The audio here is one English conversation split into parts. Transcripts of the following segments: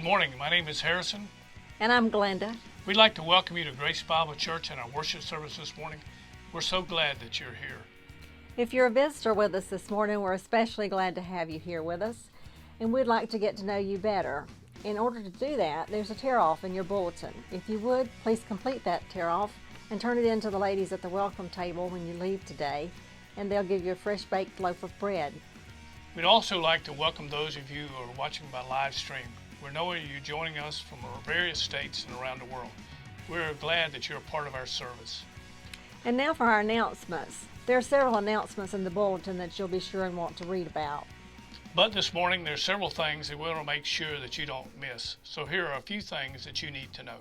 Good morning. My name is Harrison. And I'm Glenda. We'd like to welcome you to Grace Bible Church and our worship service this morning. We're so glad that you're here. If you're a visitor with us this morning, we're especially glad to have you here with us, and we'd like to get to know you better. In order to do that, there's a tear-off in your bulletin. If you would, please complete that tear-off and turn it in to the ladies at the welcome table when you leave today, and they'll give you a fresh baked loaf of bread. We'd also like to welcome those of you who are watching by live stream. We know you joining us from various states and around the world. We're glad that you're a part of our service. And now for our announcements. There are several announcements in the bulletin that you'll be sure and want to read about. But this morning, there's several things that we want to make sure that you don't miss. So here are a few things that you need to know.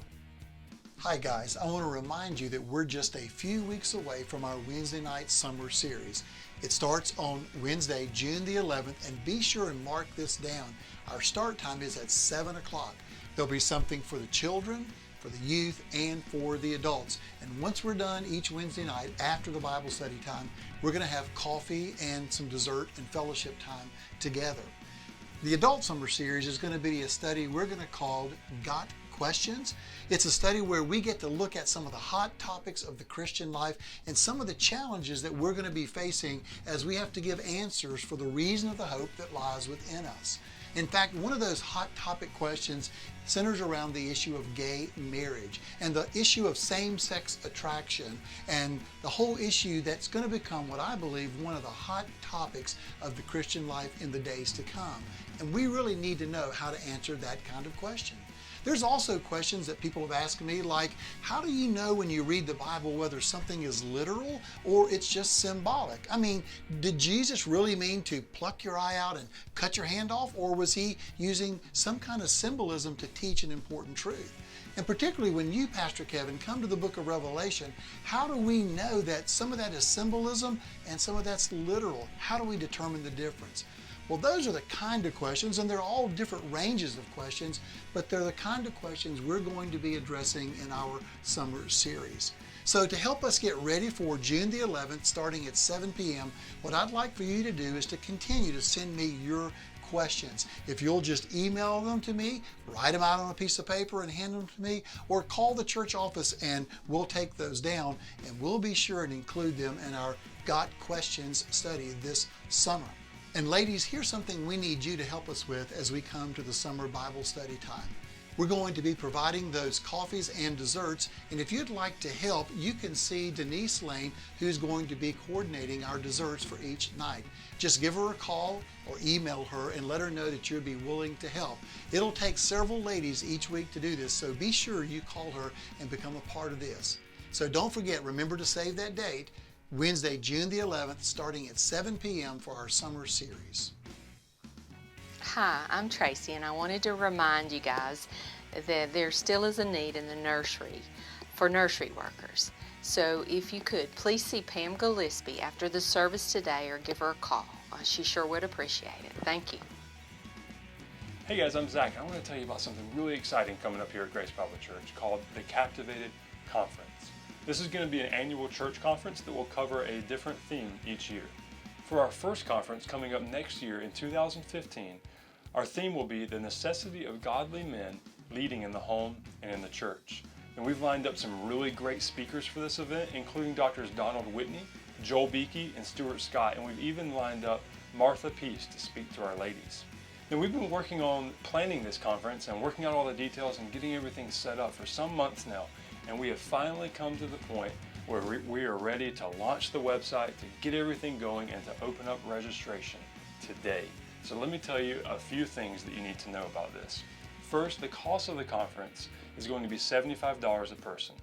Hi guys, I want to remind you that we're just a few weeks away from our Wednesday night summer series. It starts on Wednesday, June the 11th, and be sure and mark this down. Our start time is at 7 o'clock. There'll be something for the children, for the youth, and for the adults. And once we're done each Wednesday night after the Bible study time, we're going to have coffee and some dessert and fellowship time together. The adult summer series is going to be a study we're going to call Got Questions. It's a study where we get to look at some of the hot topics of the Christian life and some of the challenges that we're going to be facing as we have to give answers for the reason of the hope that lies within us. In fact, one of those hot topic questions centers around the issue of gay marriage and the issue of same-sex attraction and the whole issue that's going to become what I believe one of the hot topics of the Christian life in the days to come. And we really need to know how to answer that kind of question. There's also questions that people have asked me like, how do you know when you read the Bible whether something is literal or it's just symbolic? I mean, did Jesus really mean to pluck your eye out and cut your hand off, or was he using some kind of symbolism to teach an important truth? And particularly when you, Pastor Kevin, come to the book of Revelation, how do we know that some of that is symbolism and some of that's literal? How do we determine the difference? Well, those are the kind of questions, and they're all different ranges of questions, but they're the kind of questions we're going to be addressing in our summer series. So to help us get ready for June the 11th, starting at 7 p.m., what I'd like for you to do is to continue to send me your questions. If you'll just email them to me, write them out on a piece of paper and hand them to me, or call the church office and we'll take those down, and we'll be sure and include them in our Got Questions study this summer. And ladies, here's something we need you to help us with as we come to the summer Bible study time. We're going to be providing those coffees and desserts, and if you'd like to help, you can see Denise Lane, who's going to be coordinating our desserts for each night. Just give her a call or email her and let her know that you'd be willing to help. It'll take several ladies each week to do this, so be sure you call her and become a part of this. So don't forget, remember to save that date, Wednesday, June the 11th, starting at 7 p.m. for our summer series. Hi, I'm Tracy, and I wanted to remind you guys that there still is a need in the nursery for nursery workers. So if you could, please see Pam Gillespie after the service today or give her a call. She sure would appreciate it. Thank you. Hey guys, I'm Zach. I want to tell you about something really exciting coming up here at Grace Bible Church called the Captivated Conference. This is going to be an annual church conference that will cover a different theme each year. For our first conference coming up next year in 2015, our theme will be the necessity of godly men leading in the home and in the church. And we've lined up some really great speakers for this event, including Drs. Donald Whitney, Joel Beakey, and Stuart Scott, and we've even lined up Martha Peace to speak to our ladies. And we've been working on planning this conference and working out all the details and getting everything set up for some months now. And we have finally come to the point where we are ready to launch the website, to get everything going, and to open up registration today. So let me tell you a few things that you need to know about this. First, the cost of the conference is going to be $75 a person.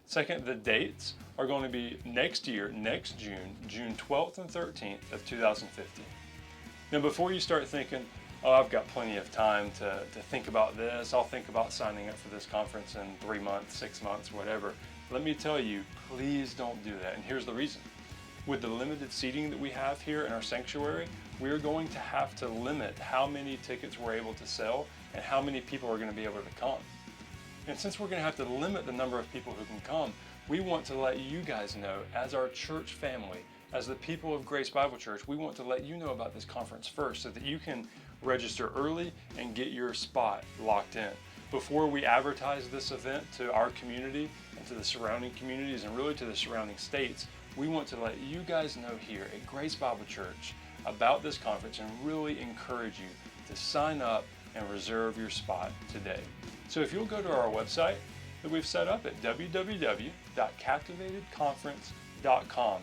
Second, the dates are going to be next year, next June, June 12th and 13th of 2015. Now before you start thinking, oh, I've got plenty of time to think about this, I'll think about signing up for this conference in 3 months, 6 months, whatever. Let me tell you, please don't do that, and here's the reason. With the limited seating that we have here in our sanctuary, we're going to have to limit how many tickets we're able to sell and how many people are going to be able to come. And since we're going to have to limit the number of people who can come, we want to let you guys know, as our church family, as the people of Grace Bible Church, we want to let you know about this conference first so that you can register early and get your spot locked in. Before we advertise this event to our community and to the surrounding communities and really to the surrounding states, we want to let you guys know here at Grace Bible Church about this conference and really encourage you to sign up and reserve your spot today. So if you'll go to our website that we've set up at www.captivatedconference.com,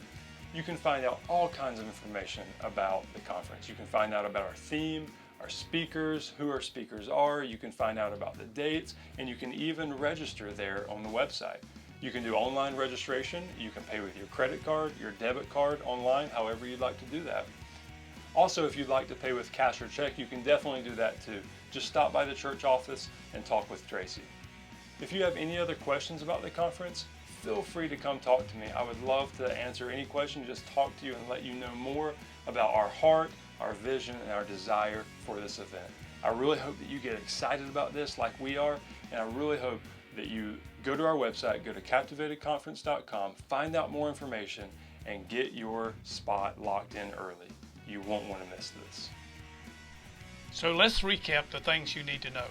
you can find out all kinds of information about the conference. You can find out about our theme, our speakers, who our speakers are. You can find out about the dates, and you can even register there on the website. You can do online registration. You can pay with your credit card, your debit card online, however you'd like to do that. Also, if you'd like to pay with cash or check, you can definitely do that too. Just stop by the church office and talk with Tracy. If you have any other questions about the conference, feel free to come talk to me. I would love to answer any question, just talk to you and let you know more about our heart, our vision, and our desire for this event. I really hope that you get excited about this like we are, and I really hope that you go to our website, go to captivatedconference.com, find out more information, and get your spot locked in early. You won't want to miss this. So let's recap the things you need to know.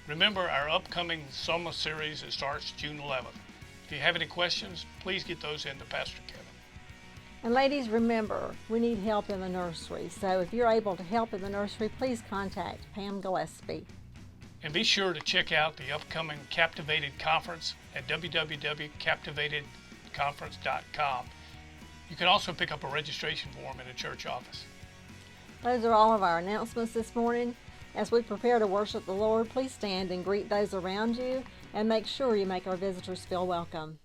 Remember our upcoming summer series that starts June 11th. If you have any questions, please get those in to Pastor Kevin. And ladies, remember, we need help in the nursery. So if you're able to help in the nursery, please contact Pam Gillespie. And be sure to check out the upcoming Captivated Conference at www.captivatedconference.com. You can also pick up a registration form in the church office. Those are all of our announcements this morning. As we prepare to worship the Lord, please stand and greet those around you and make sure you make our visitors feel welcome.